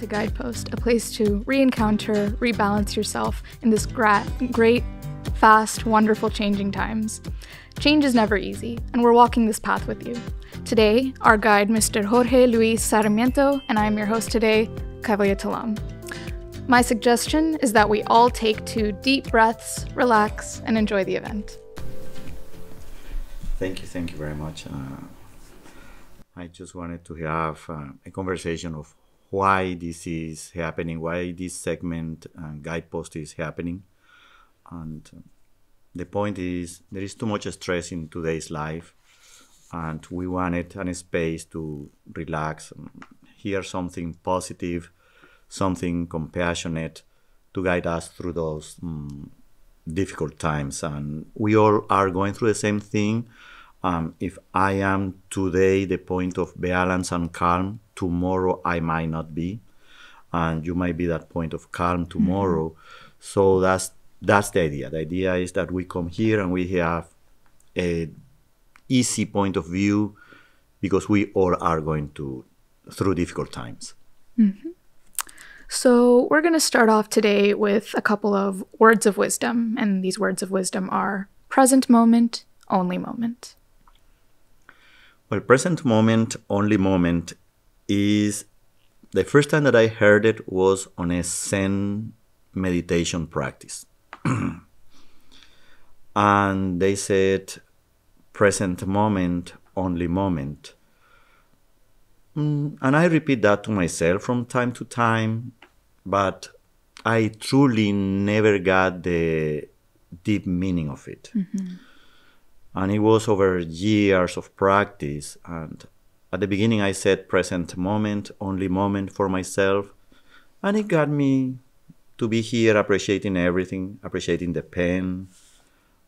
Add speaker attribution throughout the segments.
Speaker 1: to GuidePost, a place to re-encounter, rebalance yourself in this great, fast, wonderful changing times. Change is never easy, and we're walking this path with you. Today, our guide, Mr. Jorge Luis Sarmiento, and I am your host today, Kavya Talam. My suggestion is that we all take 2 deep breaths, relax, and enjoy the event.
Speaker 2: Thank you very much. I just wanted to have a conversation of why this is happening, why this segment GuidePost is happening. And the point is, there is too much stress in today's life, and we wanted a space to relax and hear something positive, something compassionate to guide us through those difficult times. And we all are going through the same thing. If I am today the point of balance and calm, tomorrow I might not be, and you might be that point of calm tomorrow. Mm-hmm. So that's the idea. The idea is that we come here and we have an easy point of view because we all are going through difficult times.
Speaker 1: Mm-hmm. So we're going to start off today with a couple of words of wisdom, and these words of wisdom are present moment, only moment.
Speaker 2: Well, present moment, only moment is the first time that I heard it was on a Zen meditation practice. And they said, present moment, only moment. And I repeat that to myself from time to time, but I truly never got the deep meaning of it. Mm-hmm. And it was over years of practice. And at the beginning, I said present moment, only moment for myself. And it got me to be here appreciating everything, appreciating the pen,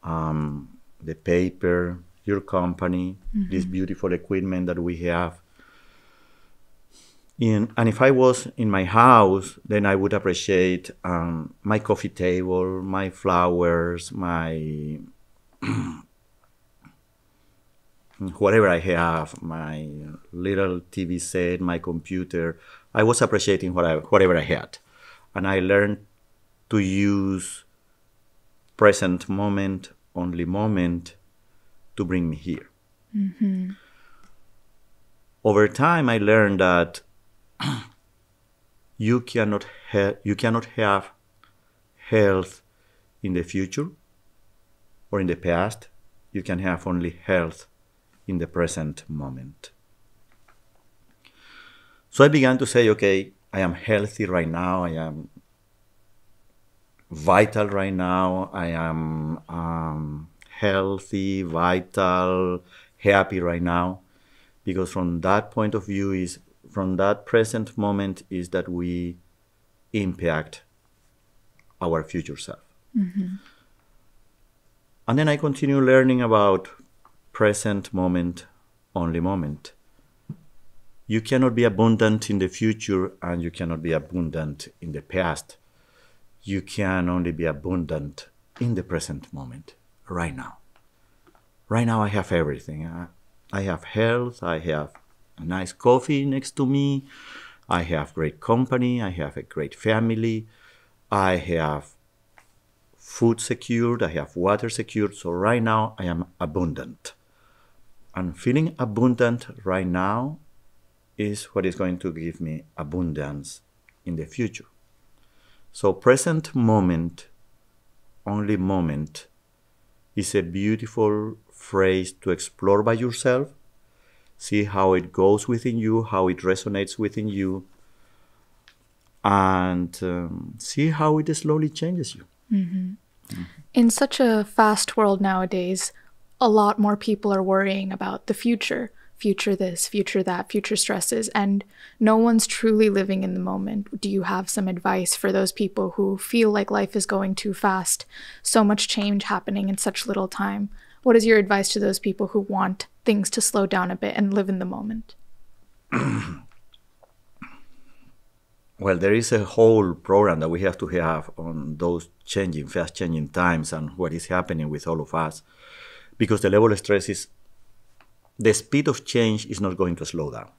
Speaker 2: the paper, your company, mm-hmm. this beautiful equipment that we have. And if I was in my house, then I would appreciate my coffee table, my flowers, my whatever I have, my little TV set, my computer. I was appreciating whatever I had. And I learned to use present moment, only moment to bring me here. Mm-hmm. Over time, I learned that you cannot have health in the future or in the past. You can have only health in the present moment. So I began to say, okay, I am healthy right now. I am vital right now. I am healthy, vital, happy right now. Because from that point of view from that present moment is that we impact our future self. Mm-hmm. And then I continue learning about present moment, only moment. You cannot be abundant in the future and you cannot be abundant in the past. You can only be abundant in the present moment, right now. Right now I have everything. I have health, I have a nice coffee next to me, I have great company, I have a great family, I have food secured, I have water secured. So right now I am abundant. And feeling abundant right now is what is going to give me abundance in the future. So present moment, only moment, is a beautiful phrase to explore by yourself, see how it goes within you, how it resonates within you, and see how it slowly changes you.
Speaker 1: Mm-hmm. Mm-hmm. In such a fast world nowadays, a lot more people are worrying about the future this, future that, future stresses, and no one's truly living in the moment. Do you have some advice for those people who feel like life is going too fast, so much change happening in such little time? What is your advice to those people who want things to slow down a bit and live in the moment?
Speaker 2: Well, there is a whole program that we have to have on those fast changing times and what is happening with all of us. Because the level of stress the speed of change is not going to slow down.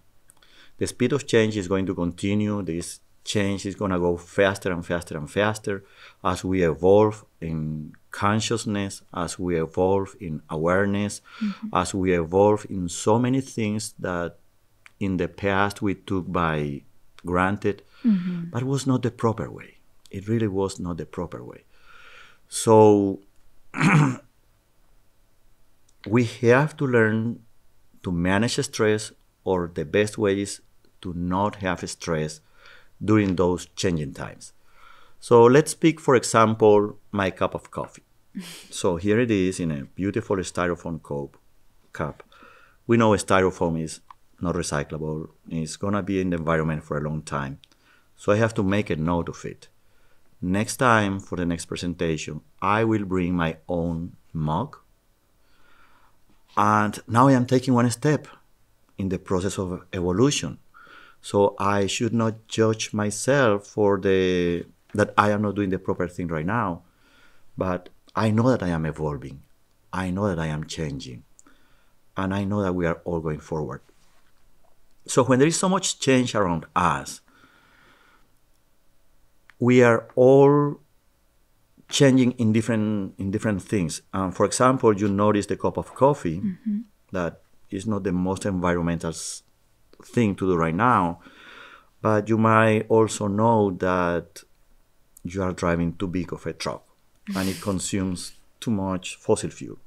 Speaker 2: The speed of change is going to continue. This change is going to go faster and faster and faster as we evolve in consciousness, as we evolve in awareness, as we evolve in so many things that in the past we took by granted, but it was not the proper way. It really was not the proper way. So we have to learn to manage stress, or the best way is to not have stress during those changing times. So let's pick, for example, my cup of coffee. So here it is in a beautiful styrofoam cup. We know styrofoam is not recyclable. It's going to be in the environment for a long time. So I have to make a note of it. Next time, for the next presentation, I will bring my own mug. And now I am taking one step in the process of evolution. So I should not judge myself for that I am not doing the proper thing right now. But I know that I am evolving. I know that I am changing. And I know that we are all going forward. So when there is so much change around us, we are all changing in different things. For example, you notice the cup of coffee, that is not the most environmental thing to do right now, but you might also know that you are driving too big of a truck and it consumes too much fossil fuel.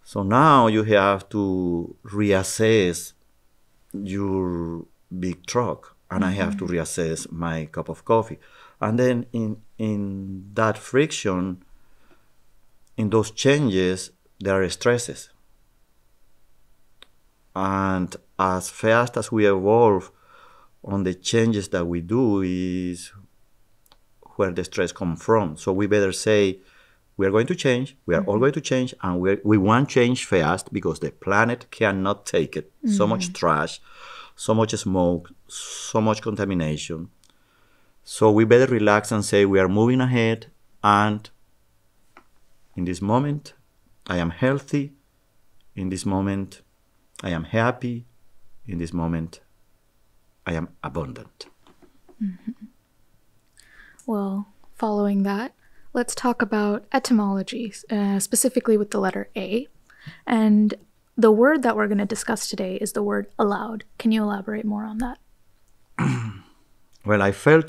Speaker 2: So now you have to reassess your big truck, and I have to reassess my cup of coffee. And then in that friction, in those changes, there are stresses. And as fast as we evolve on the changes that we do is where the stress comes from. So we better say, we are going to change, we are all going to change, and we want change fast because the planet cannot take it. So much trash, so much smoke, so much contamination. So we better relax and say we are moving ahead, and in this moment, I am healthy. In this moment, I am happy. In this moment, I am abundant.
Speaker 1: Well, following that, let's talk about etymologies, specifically with the letter A. And the word that we're going to discuss today is the word allowed. Can you elaborate more on that?
Speaker 2: Well, I fell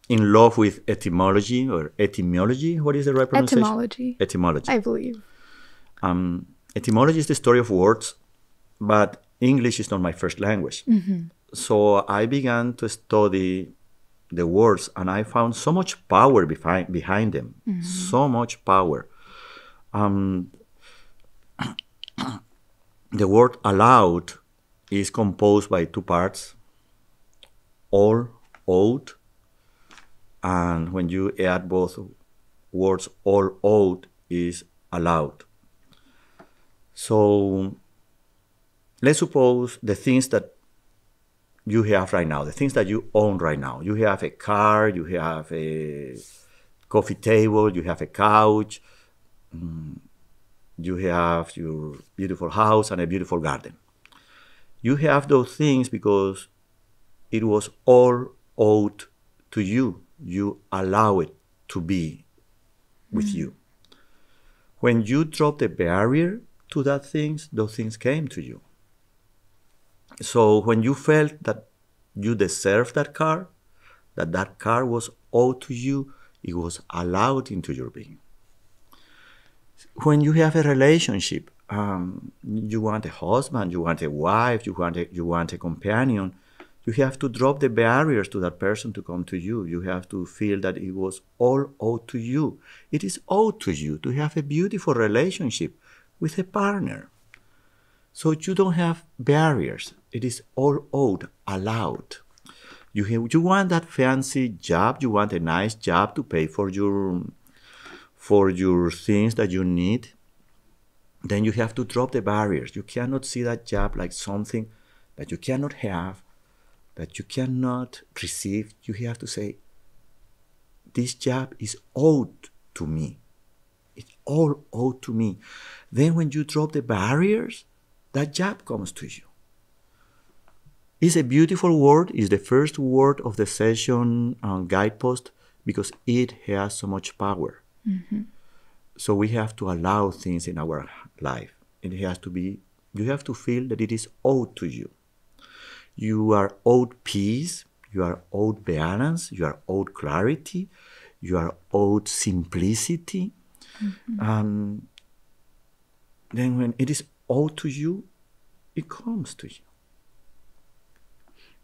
Speaker 2: in love with etymology or etymology. What is the right pronunciation?
Speaker 1: Etymology.
Speaker 2: Etymology.
Speaker 1: I believe.
Speaker 2: Etymology is the story of words, but English is not my first language. So I began to study the words, and I found so much power behind them. So much power. The word allowed is composed by two parts, all, owed, and when you add both words, all, owed, is allowed. So let's suppose the things that you have right now, the things that you own right now. You have a car, you have a coffee table, you have a couch, you have your beautiful house and a beautiful garden. You have those things because it was all owed to you. You allow it to be with you. When you drop the barrier to those things came to you. So when you felt that you deserved that car was owed to you, it was allowed into your being. When you have a relationship, you want a husband, you want a wife, you want a companion, you have to drop the barriers to that person to come to you. You have to feel that it was all owed to you. It is owed to you to have a beautiful relationship with a partner. So you don't have barriers. It is all owed, allowed. You want that fancy job, you want a nice job to pay for your things that you need, then you have to drop the barriers. You cannot see that job like something that you cannot have, that you cannot receive. You have to say, this job is owed to me. It's all owed to me. Then when you drop the barriers, that job comes to you. It's a beautiful word. It's the first word of the session on Guidepost because it has so much power.
Speaker 1: Mm-hmm.
Speaker 2: So we have to allow things in our life. It has to be, you have to feel that it is owed to you. You are owed peace, you are owed balance, you are owed clarity, you are owed simplicity. Mm-hmm. Then when it is owed to you, it comes to you.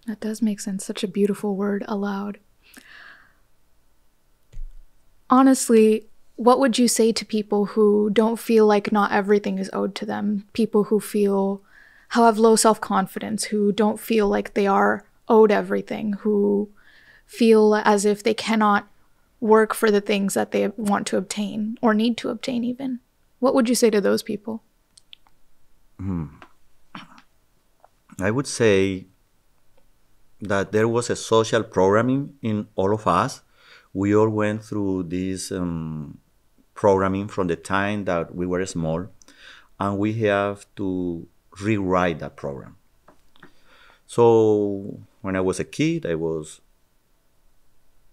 Speaker 1: That does make sense. Such a beautiful word, allowed. Honestly, what would you say to people who don't feel like not everything is owed to them? People who have low self-confidence, who don't feel like they are owed everything, who feel as if they cannot work for the things that they want to obtain or need to obtain even. What would you say to those people?
Speaker 2: I would say that there was a social programming in all of us. We all went through this programming from the time that we were small, and we have to rewrite that program. So when I was a kid, I was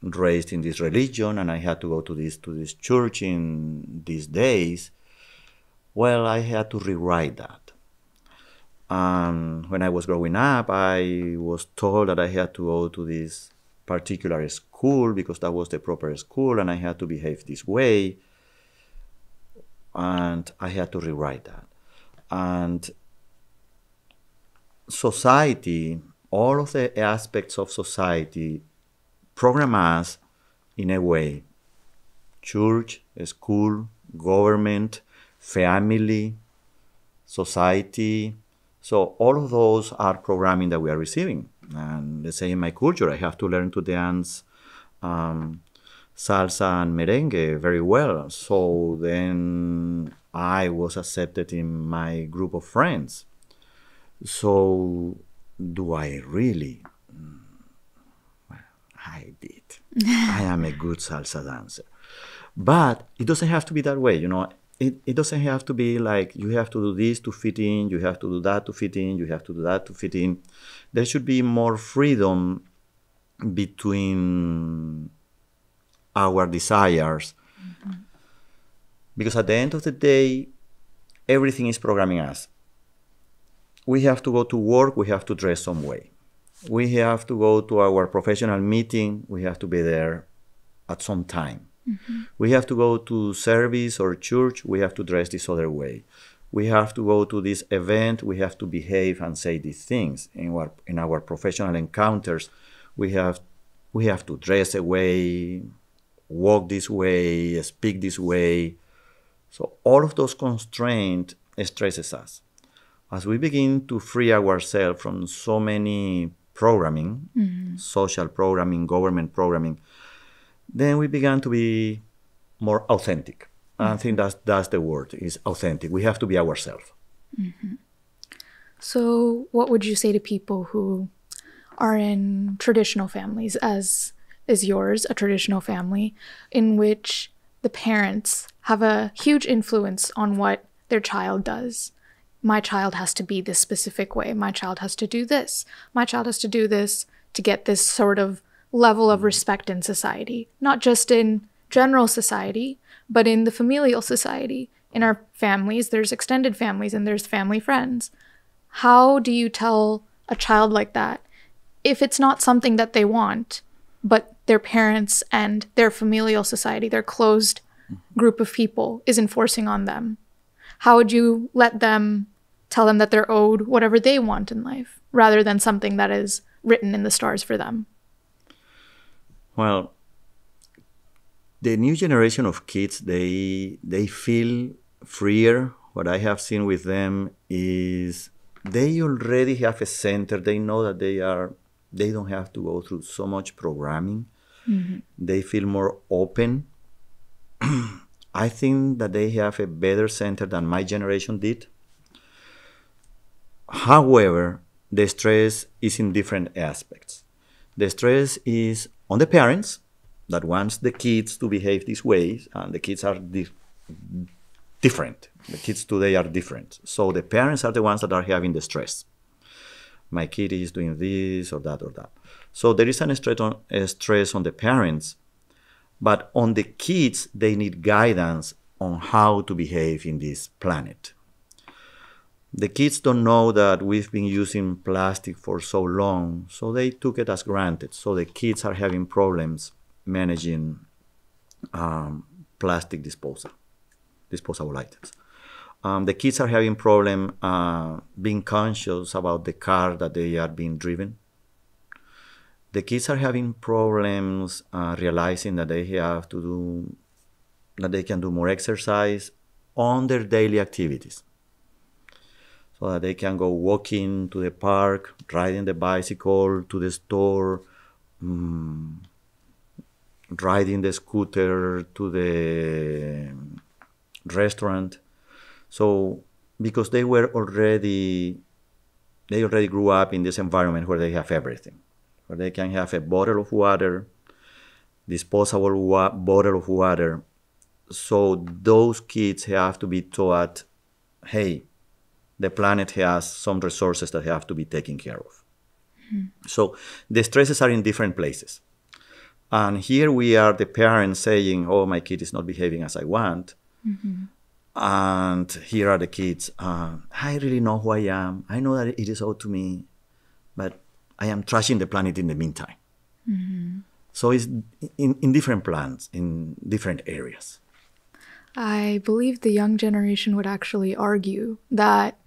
Speaker 2: raised in this religion, and I had to go to this church in these days. Well, I had to rewrite that. And when I was growing up, I was told that I had to go to this particular school because that was the proper school, and I had to behave this way. And I had to rewrite that. And society, all of the aspects of society program us in a way. Church, school, government, family, society. So all of those are programming that we are receiving. And let's say in my culture, I have to learn to dance salsa and merengue very well. So then I was accepted in my group of friends. So do I really? Well, I did. I am a good salsa dancer. But it doesn't have to be that way, you know. It doesn't have to be like you have to do this to fit in, you have to do that to fit in, you have to do that to fit in. There should be more freedom between our desires. Mm-hmm. Because at the end of the day, everything is programming us. We have to go to work, we have to dress some way. We have to go to our professional meeting, we have to be there at some time. Mm-hmm. We have to go to service or church, we have to dress this other way. We have to go to this event, we have to behave and say these things. In our professional encounters, we have to dress away, walk this way, speak this way. So all of those constraints stresses us. As we begin to free ourselves from so many programming, mm-hmm. social programming, government programming, then we began to be more authentic. Mm-hmm. I think that's the word, is authentic. We have to be ourselves.
Speaker 1: Mm-hmm. So what would you say to people who are in traditional families, as is yours, a traditional family, in which the parents have a huge influence on what their child does? My child has to be this specific way. My child has to do this. My child has to do this to get this sort of level of respect in society, not just in general society, but in the familial society. In our families, there's extended families and there's family friends. How do you tell a child like that if it's not something that they want, but their parents and their familial society, their closed group of people, is enforcing on them? How would you tell them that they're owed whatever they want in life, rather than something that is written in the stars for them?
Speaker 2: Well, the new generation of kids, they feel freer. What I have seen with them is they already have a center. They know that they don't have to go through so much programming. Mm-hmm. They feel more open. I think that they have a better center than my generation did. However, the stress is in different aspects. The stress is on the parents that wants the kids to behave this way, and the kids are different. The kids today are different. So the parents are the ones that are having the stress. my kid is doing this or that or that. So there is a stress on the parents, but on the kids, they need guidance on how to behave in this planet. The kids don't know that we've been using plastic for so long, so they took it as granted. So the kids are having problems managing plastic disposable items. The kids are having problem being conscious about the car that they are being driven. The kids are having problems realizing that they can do more exercise on their daily activities. So that they can go walking to the park, riding the bicycle to the store, riding the scooter to the restaurant. So because they already grew up in this environment where they have everything, where they can have a bottle of water, disposable bottle of water. So those kids have to be taught, hey, the planet has some resources that have to be taken care of. So the stresses are in different places. And here we are, the parents saying, oh, my kid is not behaving as I want. And here are the kids, I really know who I am. I know that it is owed to me, but I am trashing the planet in the meantime. So it's in different plans, in different areas.
Speaker 1: I believe the young generation would actually argue that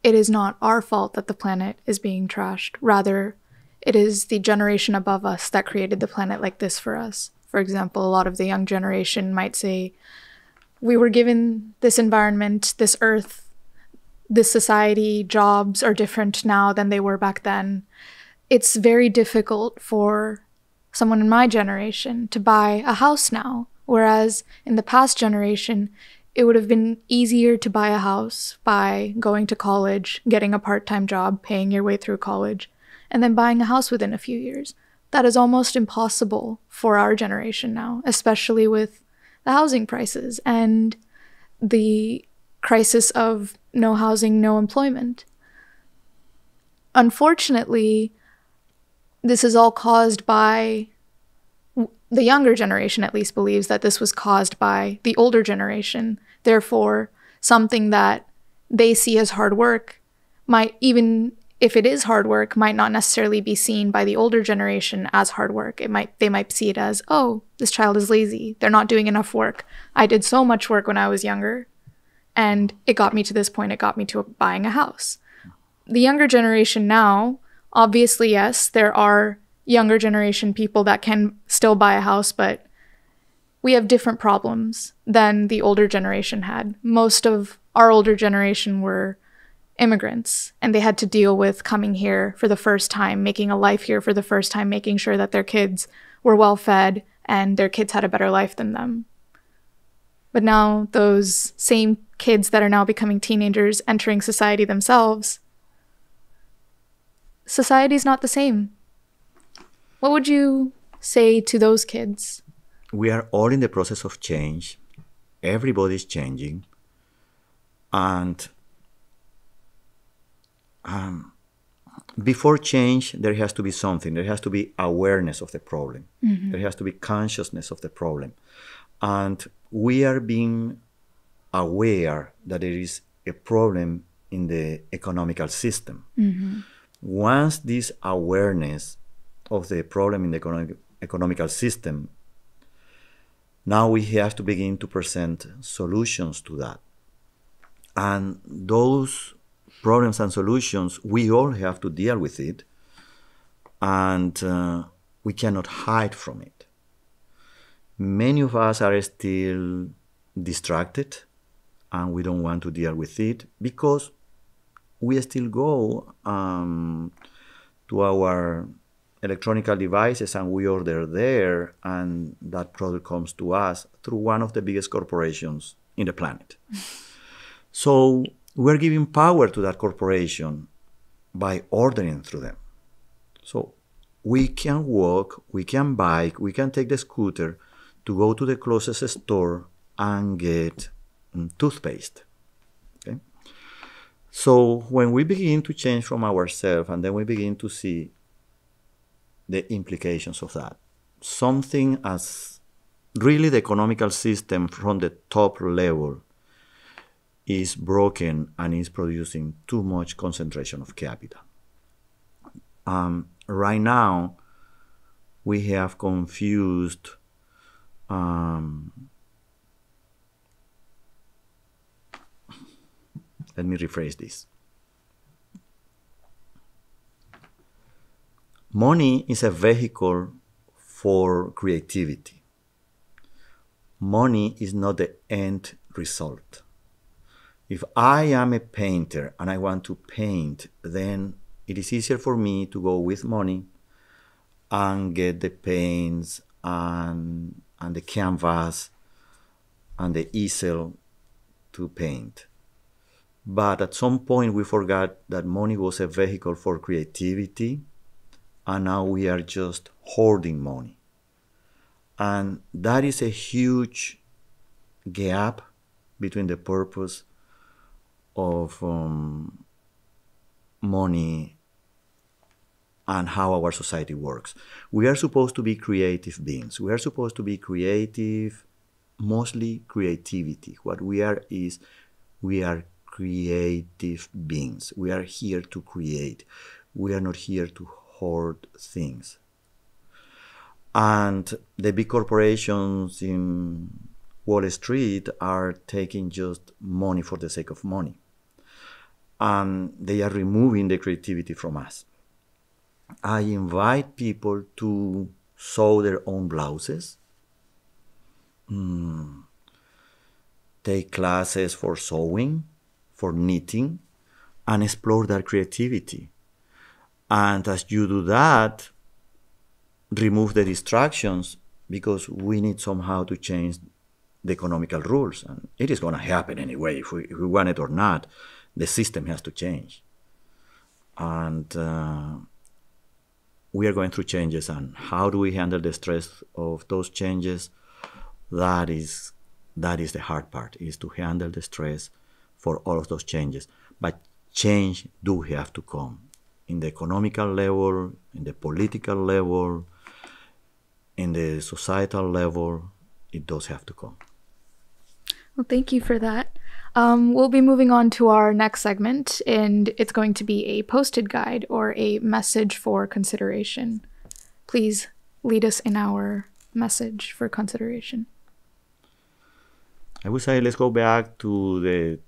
Speaker 1: it is not our fault that the planet is being trashed. Rather, it is the generation above us that created the planet like this for us. For example, a lot of the young generation might say, we were given this environment, this earth, this society, jobs are different now than they were back then. It's very difficult for someone in my generation to buy a house now, whereas in the past generation, it would have been easier to buy a house by going to college, getting a part-time job, paying your way through college, and then buying a house within a few years. That is almost impossible for our generation now, especially with the housing prices and the crisis of no housing, no employment. Unfortunately, this is all caused by, the younger generation at least believes that this was caused by the older generation. Therefore, something that they see as hard work might, even if it is hard work, might not necessarily be seen by the older generation as hard work. They might see it as, oh, this child is lazy. They're not doing enough work. I did so much work when I was younger, and it got me to this point. It got me to buying a house. The younger generation now, obviously, yes, there are younger generation people that can still buy a house, but we have different problems than the older generation had. Most of our older generation were immigrants, and they had to deal with coming here for the first time, making a life here for the first time, making sure that their kids were well fed and their kids had a better life than them. But now those same kids that are now becoming teenagers, entering society themselves, society's not the same. What would you say to those kids?
Speaker 2: We are all in the process of change. Everybody's changing. And before change, there has to be something. There has to be awareness of the problem. There has to be consciousness of the problem. And we are being aware that there is a problem in the economical system. Once this awareness of the problem in the economical system, now we have to begin to present solutions to that. And those problems and solutions, we all have to deal with it, and we cannot hide from it. Many of us are still distracted, and we don't want to deal with it because we still go to our electronic devices and we order there, and that product comes to us through one of the biggest corporations in the planet. So we're giving power to that corporation by ordering through them. So we can walk, we can bike, we can take the scooter to go to the closest store and get toothpaste. Okay? So when we begin to change from ourselves and then we begin to see the implications of that, something as really the economical system from the top level is broken and is producing too much concentration of capital. Right now, we have confused let me rephrase this. Money is a vehicle for creativity. Money is not the end result. If I am a painter and I want to paint, then it is easier for me to go with money and get the paints and the canvas and the easel to paint. But at some point we forgot that money was a vehicle for creativity, and now we are just hoarding money. And that is a huge gap between the purpose of money and how our society works. We are supposed to be creative beings. We are supposed to be creative, mostly creativity. What we are is we are creative beings. We are here to create. We are not here to hoard things. And the big corporations in Wall Street are taking just money for the sake of money. And they are removing the creativity from us. I invite people to sew their own blouses, take classes for sewing, for knitting, and explore their creativity. And as you do that, remove the distractions, because we need somehow to change the economical rules. And it is going to happen anyway, if we want it or not. The system has to change. And we are going through changes, and how do we handle the stress of those changes? That is the hard part, is to handle the stress for all of those changes. But change do have to come in the economical level, in the political level, in the societal level. It does have to come.
Speaker 1: Well, thank you for that. We'll be moving on to our next segment, and it's going to be a posted guide or a message for consideration. Please lead us in our message for consideration.
Speaker 2: I would say let's go back to the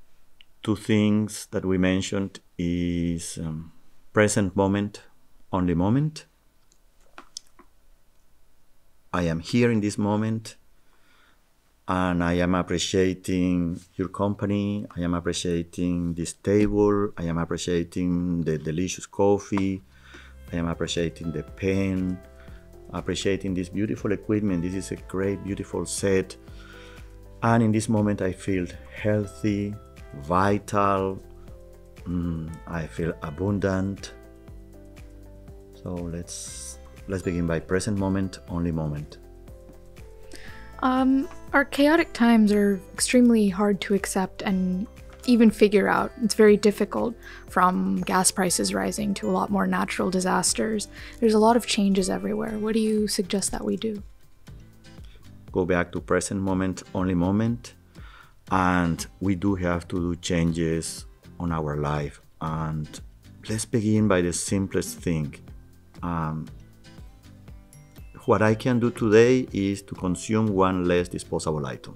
Speaker 2: two things that we mentioned is present moment, only moment. I am here in this moment, and I am appreciating your company. I am appreciating this table. I am appreciating the delicious coffee. I am appreciating the pen, appreciating this beautiful equipment. This is a great, beautiful set. And in this moment, I feel healthy, vital. I feel abundant. So let's begin by present moment, only moment.
Speaker 1: Our chaotic times are extremely hard to accept and even figure out. It's very difficult, from gas prices rising to a lot more natural disasters. There's a lot of changes everywhere. What do you suggest that we do?
Speaker 2: Go back to present moment, only moment. And we do have to do changes on our life. And let's begin by the simplest thing. What I can do today is to consume one less disposable item.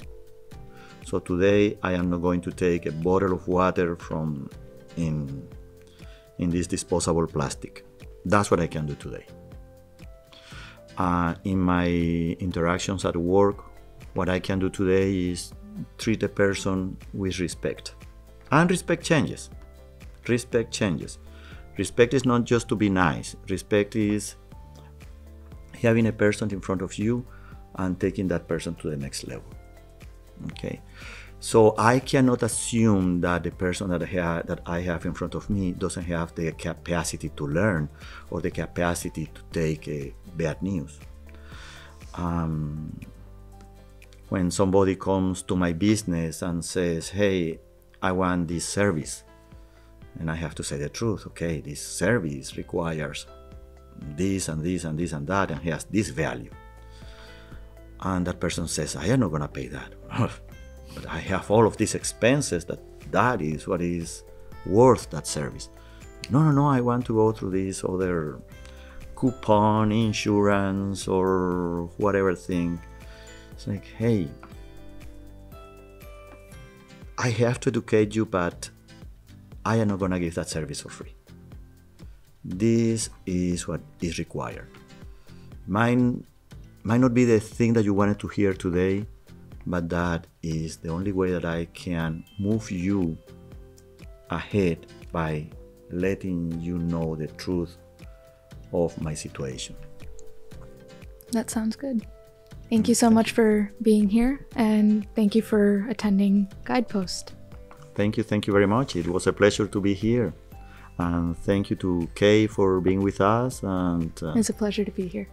Speaker 2: So today I am not going to take a bottle of water from in this disposable plastic. That's what I can do today. In my interactions at work, what I can do today is treat a person with respect. And respect changes. Respect changes. Respect is not just to be nice. Respect is having a person in front of you and taking that person to the next level. Okay, so I cannot assume that the person that I have in front of me doesn't have the capacity to learn or the capacity to take bad news. When somebody comes to my business and says, "Hey, I want this service," and I have to say the truth. Okay, this service requires this and this and this and that, and has this value. And that person says, I am not going to pay that. But I have all of these expenses that is what is worth that service. No, I want to go through this other coupon, insurance, or whatever thing. It's like, hey, I have to educate you, but I am not going to give that service for free. This is what is required. Might not be the thing that you wanted to hear today, but that is the only way that I can move you ahead by letting you know the truth of my situation.
Speaker 1: That sounds good. Thank you so much for being here, and thank you for attending GuidePost.
Speaker 2: Thank you very much. It was a pleasure to be here. And thank you to Kay for being with us. And
Speaker 1: it's a pleasure to be here.